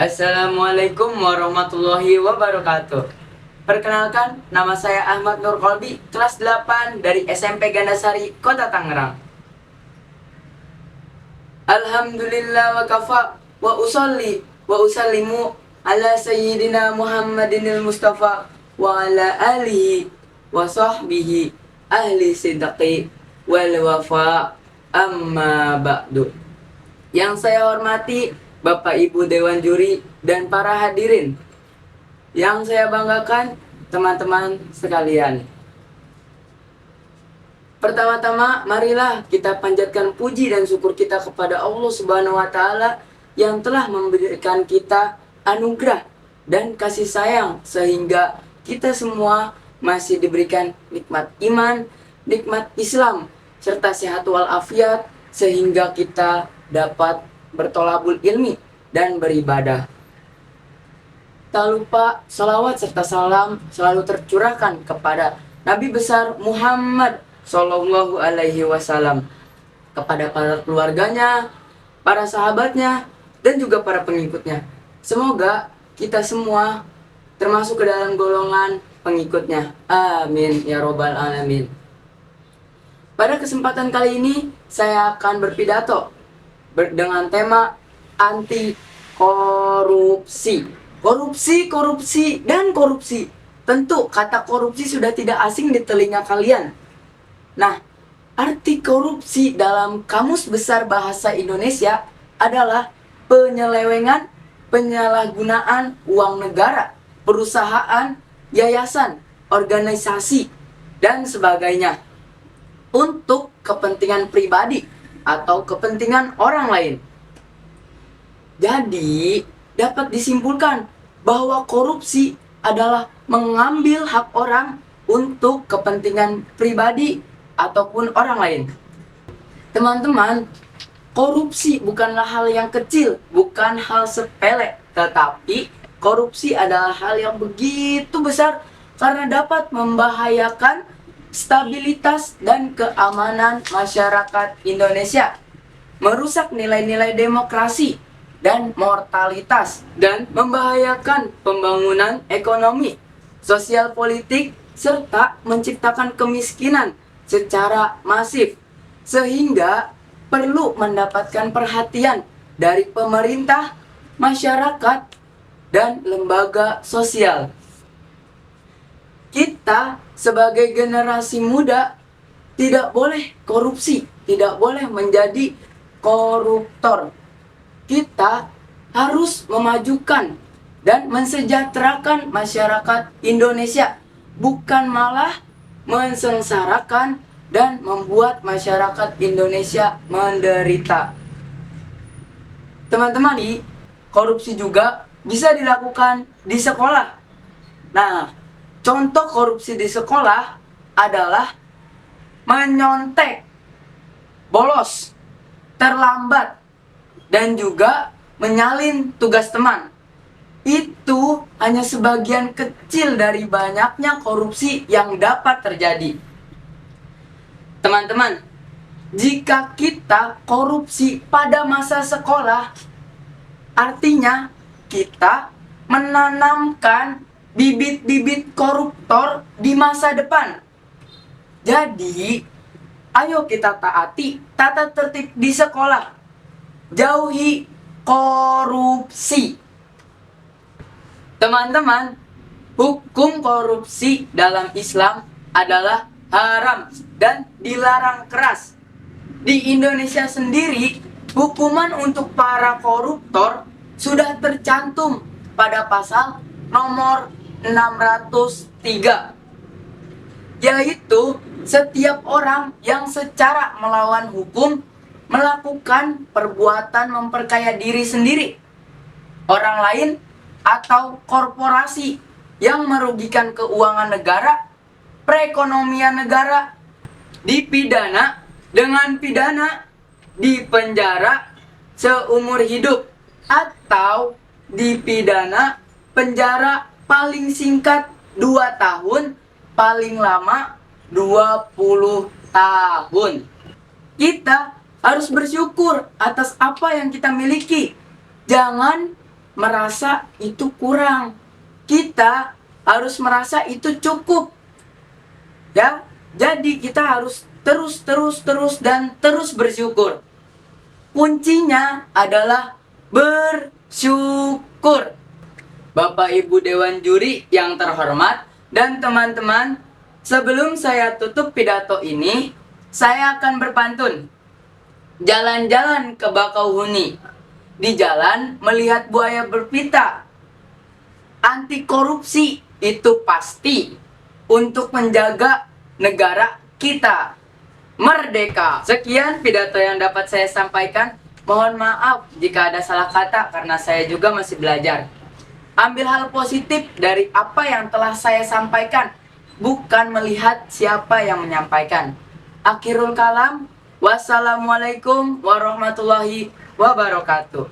Assalamualaikum warahmatullahi wabarakatuh. Perkenalkan, nama saya Ahmad Nur Kolbi, kelas 8 dari SMP Gandasari, Kota Tangerang. Alhamdulillah wa kafa wa usolli wa usallimu ala sayyidina Muhammadinil Mustafa wa ala alihi wa sahbihi ahli sidqi wal wafa amma ba'du. Yang saya hormati Bapak Ibu Dewan Juri dan para hadirin. Yang saya banggakan teman-teman sekalian. Pertama-tama marilah kita panjatkan puji dan syukur kita kepada Allah Subhanahu wa taala yang telah memberikan kita anugerah dan kasih sayang sehingga kita semua masih diberikan nikmat iman, nikmat Islam serta sehat walafiat sehingga kita dapat bertolabul ilmi dan beribadah. Tak lupa salawat serta salam selalu tercurahkan kepada Nabi besar Muhammad Sallallahu Alaihi Wasallam, kepada para keluarganya, para sahabatnya, dan juga para pengikutnya. Semoga kita semua termasuk ke dalam golongan pengikutnya. Amin ya robbal alamin. Pada kesempatan kali ini saya akan berpidato dengan tema anti korupsi. Korupsi, dan korupsi. Tentu kata korupsi sudah tidak asing di telinga kalian. Nah, arti korupsi dalam Kamus Besar Bahasa Indonesia adalah penyelewengan, penyalahgunaan uang negara, perusahaan, yayasan, organisasi, dan sebagainya untuk kepentingan pribadi atau kepentingan orang lain. Jadi, dapat disimpulkan bahwa korupsi adalah mengambil hak orang untuk kepentingan pribadi ataupun orang lain. Teman-teman, korupsi bukanlah hal yang kecil, bukan hal sepele, tetapi korupsi adalah hal yang begitu besar karena dapat membahayakan stabilitas dan keamanan masyarakat Indonesia, merusak nilai-nilai demokrasi dan moralitas, dan membahayakan pembangunan ekonomi, sosial politik, serta menciptakan kemiskinan secara masif, sehingga perlu mendapatkan perhatian dari pemerintah, masyarakat, dan lembaga sosial. Kita sebagai generasi muda tidak boleh korupsi, tidak boleh menjadi koruptor. Kita harus memajukan dan mensejahterakan masyarakat Indonesia, bukan malah mensengsarakan dan membuat masyarakat Indonesia menderita. Teman-teman, korupsi juga bisa dilakukan di sekolah. Nah, contoh korupsi di sekolah adalah menyontek, bolos, terlambat, dan juga menyalin tugas teman. Itu hanya sebagian kecil dari banyaknya korupsi yang dapat terjadi. Teman-teman, jika kita korupsi pada masa sekolah, artinya kita menanamkan bibit-bibit koruptor di masa depan. Jadi, ayo kita taati tata tertib di sekolah. Jauhi korupsi. Teman-teman, hukum korupsi dalam Islam adalah haram dan dilarang keras. Di Indonesia sendiri, hukuman untuk para koruptor sudah tercantum pada pasal nomor 603, yaitu setiap orang yang secara melawan hukum melakukan perbuatan memperkaya diri sendiri, orang lain, atau korporasi yang merugikan keuangan negara, perekonomian negara, dipidana dengan pidana dipenjara seumur hidup atau dipidana penjara paling singkat 2 tahun, paling lama 20 tahun. Kita harus bersyukur atas apa yang kita miliki. Jangan merasa itu kurang. Kita harus merasa itu cukup. Ya, jadi kita harus terus dan terus bersyukur. Kuncinya adalah bersyukur. Bapak Ibu Dewan Juri yang terhormat dan teman-teman, sebelum saya tutup pidato ini, saya akan berpantun. Jalan-jalan ke Bakauheni, di jalan melihat buaya berpita. Anti korupsi itu pasti untuk menjaga negara kita merdeka. Sekian pidato yang dapat saya sampaikan. Mohon maaf jika ada salah kata karena saya juga masih belajar. Ambil hal positif dari apa yang telah saya sampaikan, bukan melihat siapa yang menyampaikan. Akhirul kalam, wassalamualaikum warahmatullahi wabarakatuh.